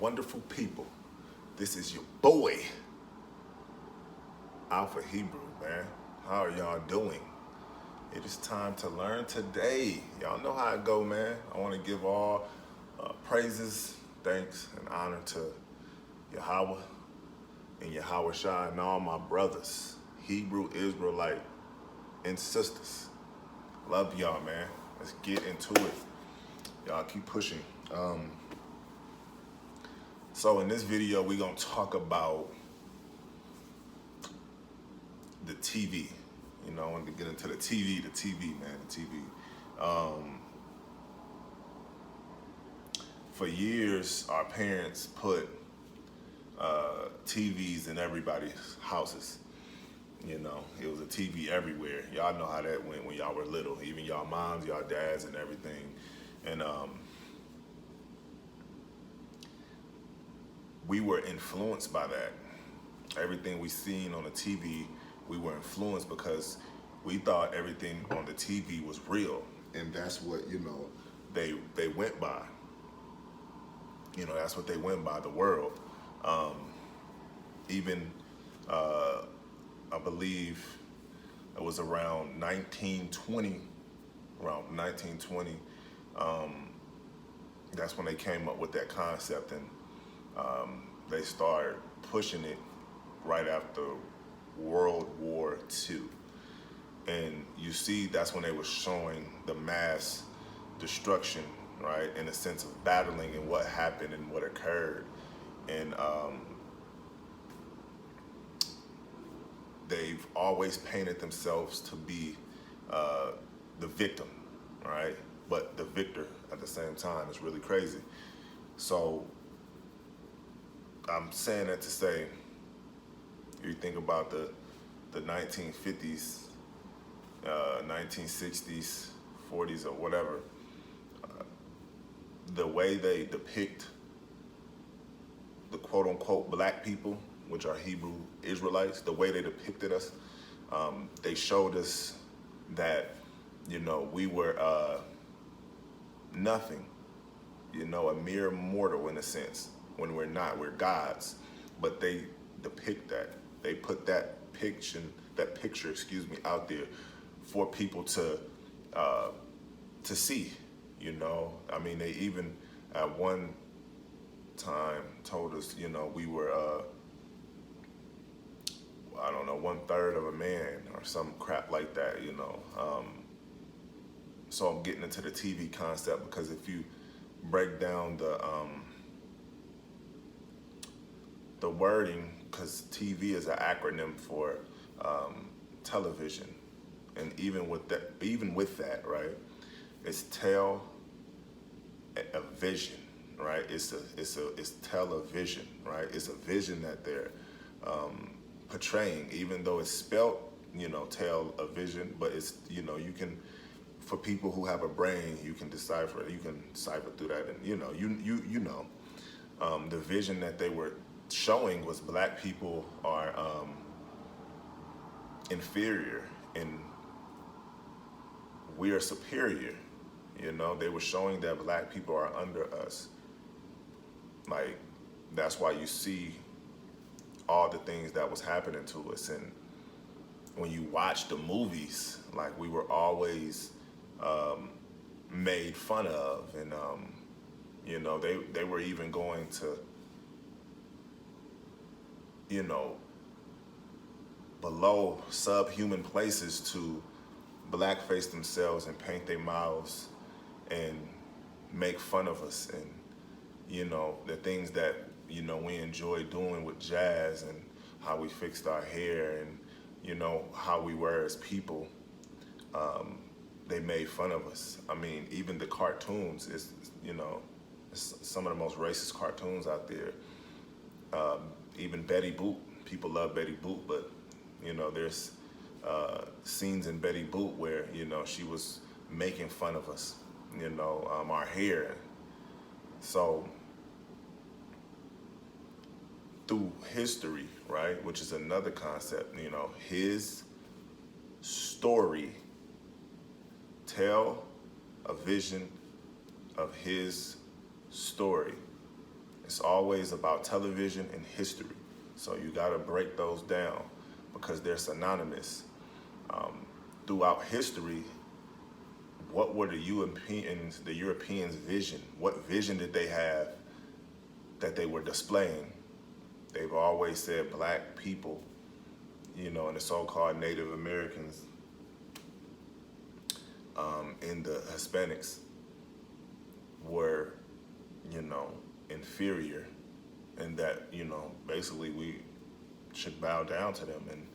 wonderful people. This is your boy, AlphaHebrew, man. How are y'all doing? It is time to learn today. Y'all know how it go, man. I want to give all praises, thanks, and honor to Yahweh and Yahawashi and all my brothers, Hebrew Israelite and sisters. Love y'all, man. Let's get into it. Y'all keep pushing. So in this video, we're gonna talk about the TV. You know, I want to get into the TV, man, the TV. For years, our parents put TVs in everybody's houses. You know, it was a TV everywhere. Y'all know how that went when y'all were little, even y'all moms, y'all dads, and everything. And we were influenced by that. Everything we seen on the TV, we were influenced because we thought everything on the TV was real, and that's what, you know, they went by. You know, that's what they went by, the world. Even I believe it was around 1920. That's when they came up with that concept, and they started pushing it right after World War II. And you see, that's when they were showing the mass destruction, right, in a sense of battling and what happened and what occurred. And they've always painted themselves to be the victim, right? But the victor at the same time. Is really crazy. So I'm saying that to say, you think about the 1950s, 1960s, 40s, or whatever, the way they depict the quote-unquote black people, which are Hebrew Israelites, the way they depicted us, they showed us that, you know, we were nothing, you know, a mere mortal in a sense, when we're not. We're gods. But they depict that. They put that picture, out there for people to see, you know. I mean, they even at one time told us, you know, we were I don't know, 1/3 of a man or some crap like that, you know. So I'm getting into the TV concept because if you break down the wording, because TV is an acronym for television, and even with that, right, it's a vision, right? It's television, right? It's a vision that they're portraying, even though it's spelled, you know, television, but it's, you know, you can, for people who have a brain, you can cipher through that, and you know, the vision that they were showing was black people are inferior and we are superior. You know, they were showing that black people are under us. Like, that's why you see all the things that was happening to us. And when you watch the movies, like, we were always made fun of. And, you know, they were even going to, you know, below subhuman places to blackface themselves and paint their mouths and make fun of us. And, you know, the things that, you know, we enjoy doing with jazz and how we fixed our hair and, you know, how we were as people, they made fun of us. I mean, even the cartoons, is, you know, some of the most racist cartoons out there. Even Betty Boop, people love Betty Boop, but, you know, there's scenes in Betty Boop where, you know, she was making fun of us, you know, our hair. So through history, right, which is another concept, you know, his story, tell a vision of his story. It's always about television and history. So you got to break those down because they're synonymous. Throughout history, what were the Europeans' vision? What vision did they have that they were displaying? They've always said black people, and the so-called Native Americans and the Hispanics were, inferior, and that, basically we should bow down to them and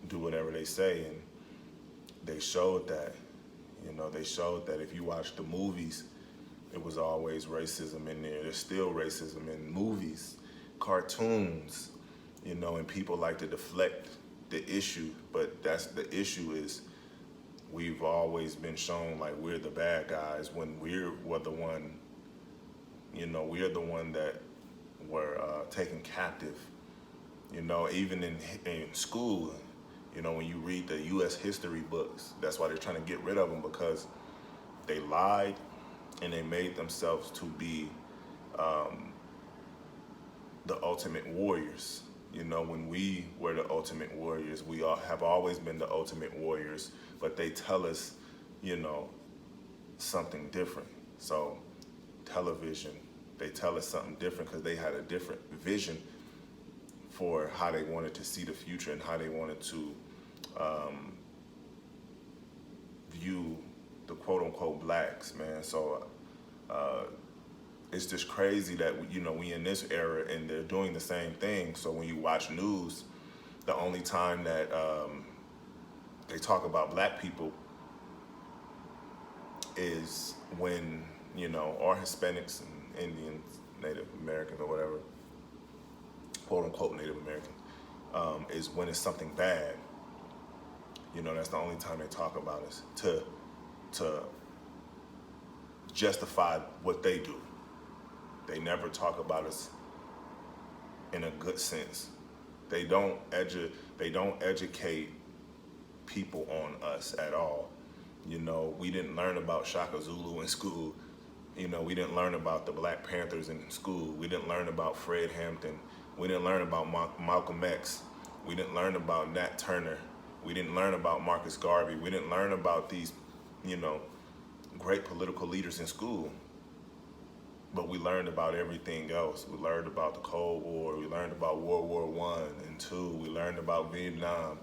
do whatever they say. And they showed that, if you watch the movies, it was always racism in there. There's still racism in movies, cartoons, and people like to deflect the issue, but that's the issue is we've always been shown like we're the bad guys when we're the one, we're the one that were taken captive. Even in school, when you read the U.S. history books, that's why they're trying to get rid of them, because they lied and they made themselves to be the ultimate warriors. When we were the ultimate warriors, we all have always been the ultimate warriors, but they tell us, something different. So television, they tell us something different because they had a different vision for how they wanted to see the future and how they wanted to view the quote-unquote blacks, man. So it's just crazy that we in this era and they're doing the same thing. So when you watch news, the only time that they talk about black people is when or Hispanics and Indians, Native Americans or whatever, quote unquote Native Americans, is when it's something bad. That's the only time they talk about us to justify what they do. They never talk about us in a good sense. They don't educate people on us at all. We didn't learn about Shaka Zulu in school. We didn't learn about the Black Panthers in school. We didn't learn about Fred Hampton. We didn't learn about Malcolm X. We didn't learn about Nat Turner. We didn't learn about Marcus Garvey. We didn't learn about these, great political leaders in school. But we learned about everything else. We learned about the Cold War. We learned about World War I and II. We learned about Vietnam.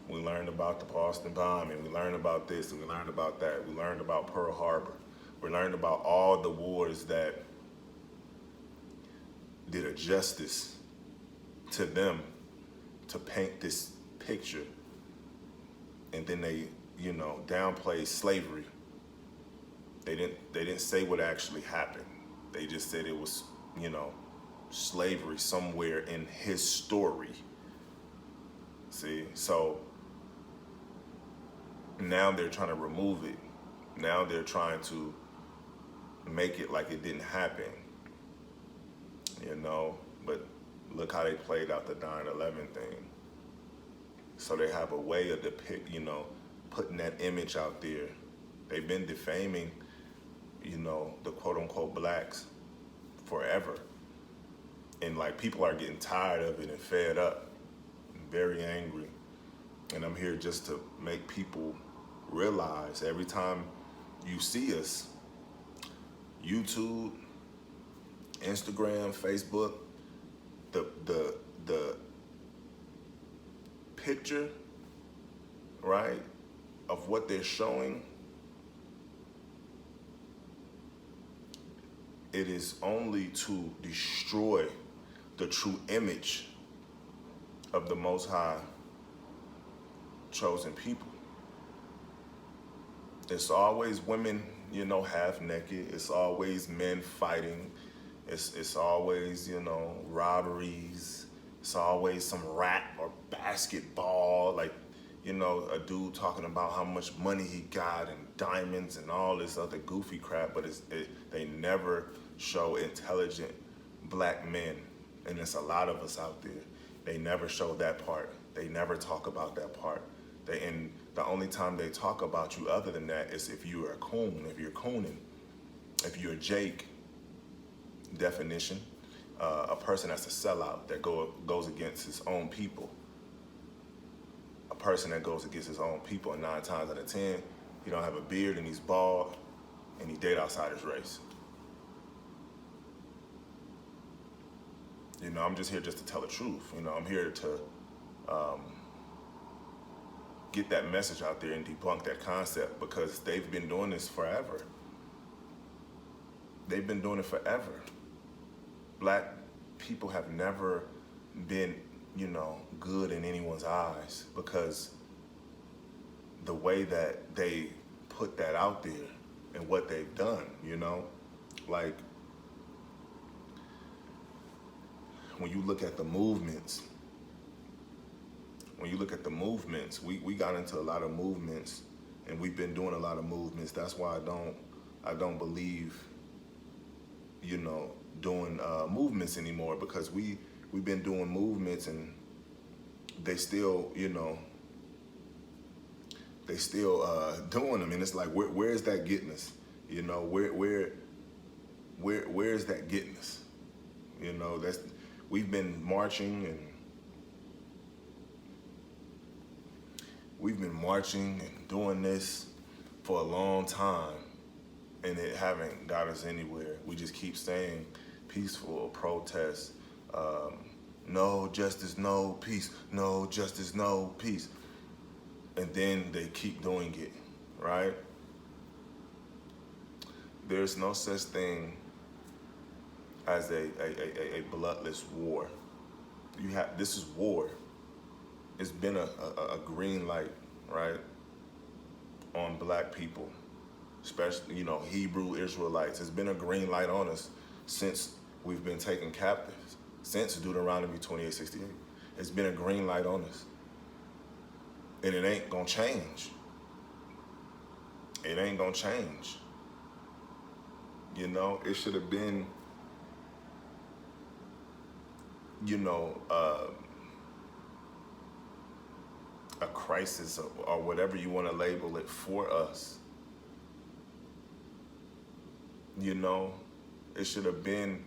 We learned about the Boston bombing. We learned about this and we learned about that. We learned about Pearl Harbor. We learned about all the wars that did a justice to them to paint this picture. And then they, downplayed slavery. They didn't say what actually happened. They just said it was, slavery somewhere in his story. See, so now they're trying to remove it. Now they're trying to make it like it didn't happen, but look how they played out the 9/11 thing. So they have a way of putting that image out there. They've been defaming, the quote unquote blacks forever. And like people are getting tired of it and fed up and very angry. And I'm here just to make people realize every time you see us, YouTube, Instagram, Facebook, the picture, right, of what they're showing, it is only to destroy the true image of the Most High chosen people. It's always women, half naked. It's always men fighting. It's always, robberies. It's always some rap or basketball, like, a dude talking about how much money he got and diamonds and all this other goofy crap, but they never show intelligent black men, and there's a lot of us out there. They never show that part. They never talk about that part. And the only time they talk about you other than that is if you're a coon, if you're cooning, if you're Jake, definition, a person that's a sellout that goes against his own people. A person that goes against his own people, and 9 times out of 10, he don't have a beard and he's bald and he date outside his race. You know, I'm just here just to tell the truth. You know, I'm here to get that message out there and debunk that concept, because they've been doing this forever. They've been doing it forever. Black people have never been, you know, good in anyone's eyes, because the way that they put that out there and what they've done, you know, like when you look at the movements, we got into a lot of movements, and we've been doing a lot of movements. That's why I don't believe, you know, doing movements anymore, because we've been doing movements and they still, you know, they still doing them, and it's like, where is that getting us? You know, where is that getting us? You know, we've been marching and doing this for a long time, and it haven't got us anywhere. We just keep saying peaceful protest, no justice, no peace, no justice, no peace. And then they keep doing it, right? There's no such thing as a bloodless war. This is war. It's been a green light, right, on black people, especially, you know, Hebrew Israelites. It's been a green light on us since we've been taken captives, since Deuteronomy 28:68. It's been a green light on us. And it ain't gonna change. It ain't gonna change. You know, it should have been, you know, a crisis or whatever you want to label it for us. You know, it should have been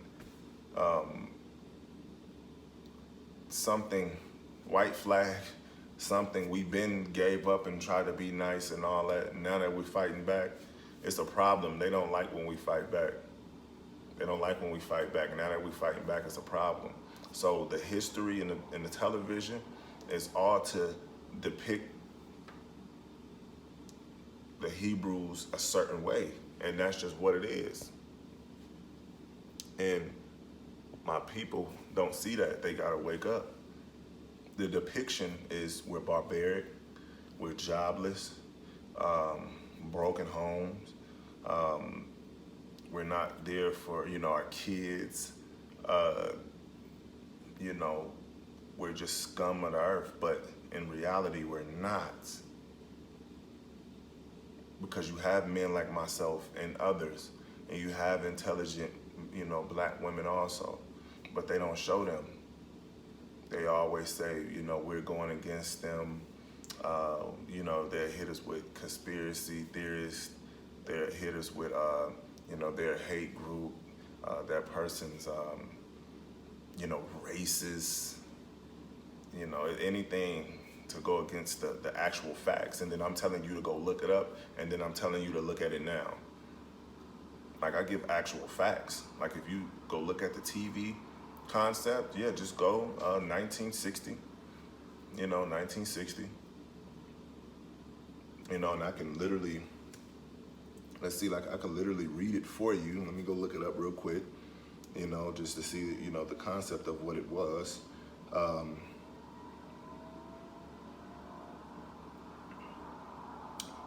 something, white flag, something. We've been gave up and tried to be nice and all that. And now that we're fighting back, it's a problem. They don't like when we fight back. They don't like when we fight back. Now that we're fighting back, it's a problem. So the history in the television is all to depict the Hebrews a certain way, and that's just what it is. And my people don't see that. They gotta wake up. The depiction is we're barbaric, we're jobless, broken homes, we're not there for, you know, our kids, you know, we're just scum of the earth, but in reality, we're not. Because you have men like myself and others, and you have intelligent, you know, black women also, but they don't show them. They always say, you know, we're going against them. You know, they hit us with conspiracy theorists. They hit us with, you know, their hate group. That person's, you know, racist. You know, anything to go against the actual facts. And then I'm telling you to go look it up, and then I'm telling you to look at it now. Like, I give actual facts. Like, if you go look at the TV concept, yeah, just go 1960. You know, 1960. You know, and I can literally, let's see, like I can literally read it for you. Let me go look it up real quick, you know, just to see, you know, the concept of what it was.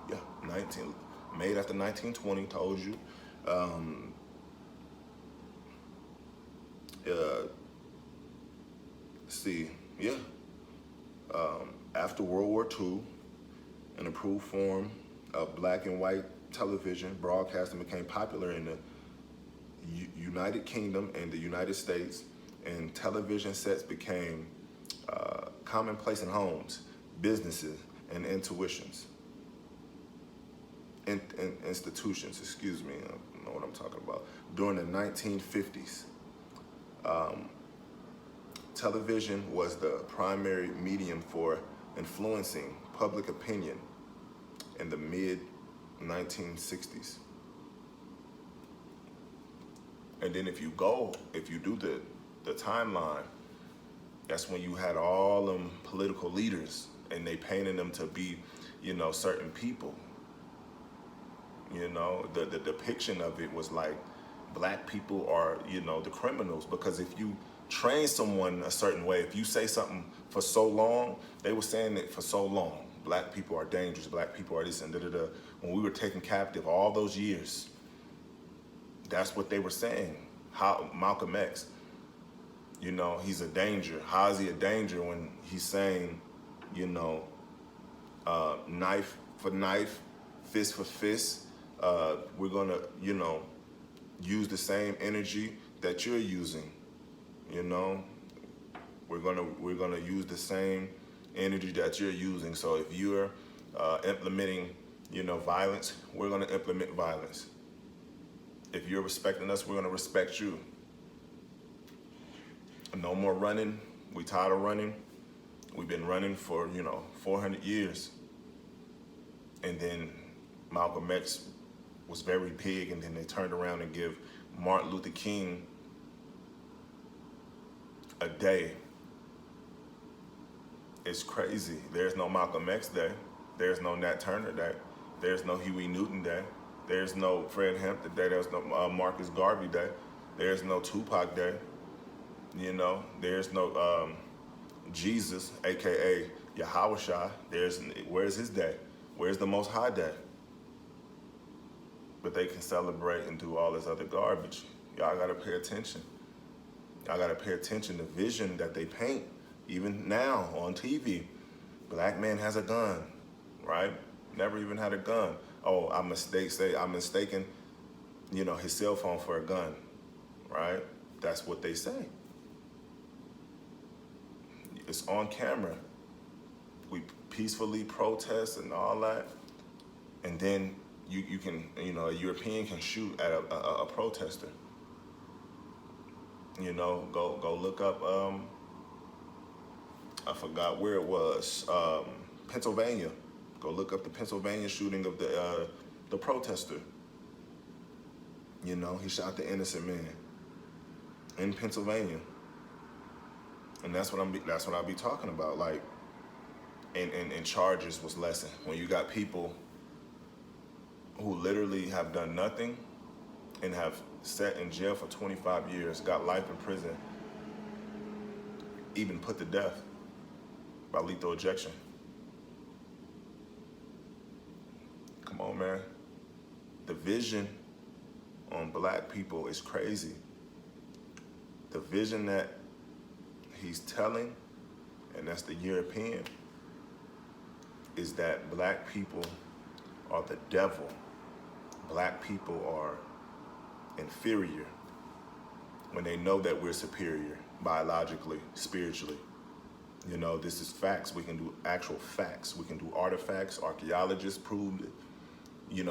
Yeah, made after 1920, told you. See, yeah. After World War II, an approved form of black and white television broadcasting became popular in the United Kingdom and the United States, and television sets became commonplace in homes, businesses, and institutions, excuse me, I don't know what I'm talking about. During the 1950s, Television was the primary medium for influencing public opinion in the mid-1960s. And then if you do the timeline, that's when you had all them political leaders and they painted them to be, certain people. The depiction of it was like black people are, the criminals, because if you train someone a certain way, if you say something for so long, they were saying it for so long. Black people are dangerous, black people are this and da-da-da. When we were taken captive all those years, that's what they were saying. How Malcolm X, he's a danger. How is he a danger when he's saying, knife for knife, fist for fist, we're gonna, use the same energy that you're using. We're gonna use the same energy that you're using. So if you're implementing, violence, we're gonna implement violence. If you're respecting us, we're gonna respect you. No more running. We tired of running. We've been running for 400 years. And then Malcolm X was very big, and then they turned around and give Martin Luther King a day. It's crazy. There's no Malcolm X Day. There's no Nat Turner Day. There's no Huey Newton Day. There's no Fred Hampton Day. There's no Marcus Garvey Day. There's no Tupac Day. There's no Jesus, aka Yahawashi. Where's his day? Where's the Most High Day? But they can celebrate and do all this other garbage. Y'all gotta pay attention. Y'all gotta pay attention to the vision that they paint, even now on TV. Black man has a gun, right? Never even had a gun. Oh, I'm mistaken, his cell phone for a gun, right? That's what they say. It's on camera. We peacefully protest and all that. And then you can, a European can shoot at a protester. Go look up, I forgot where it was, Pennsylvania. Go look up the Pennsylvania shooting of the protester. He shot the innocent man in Pennsylvania. And that's what I be talking about. Like, and charges was lessened. When you got people who literally have done nothing and have sat in jail for 25 years, got life in prison, even put to death by lethal ejection. Come on, man. The vision on black people is crazy. The vision that he's telling, and that's the European, is that black people are the devil. Black people are inferior when they know that we're superior biologically, spiritually. This is facts. We can do actual facts. We can do artifacts. Archaeologists proved it.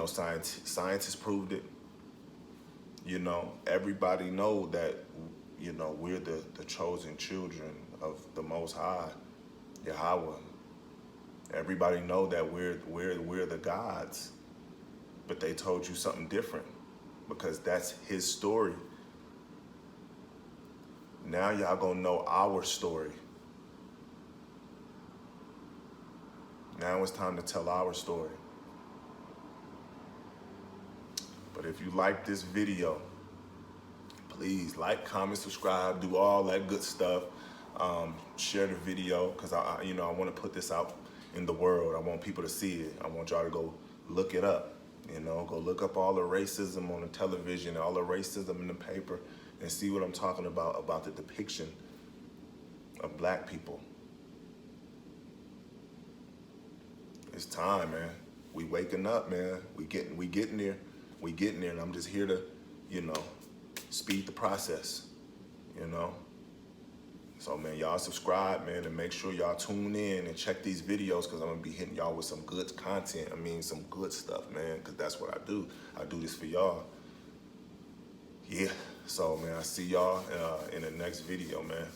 Scientists proved it. Everybody know that, we're the chosen children of the Most High, Yahweh. Everybody know that we're the gods, but they told you something different because that's his story. Now y'all gonna know our story. Now it's time to tell our story. But if you like this video, please like, comment, subscribe, do all that good stuff. Share the video, because I want to put this out in the world. I want people to see it. I want y'all to go look it up. Go look up all the racism on the television, all the racism in the paper, and see what I'm talking about the depiction of black people. It's time, man. We waking up, man. We getting there. We getting there, and I'm just here to, speed the process, So, man, y'all subscribe, man, and make sure y'all tune in and check these videos, because I'm going to be hitting y'all with some good content. Some good stuff, man, because that's what I do. I do this for y'all. Yeah. So, man, I see y'all in the next video, man.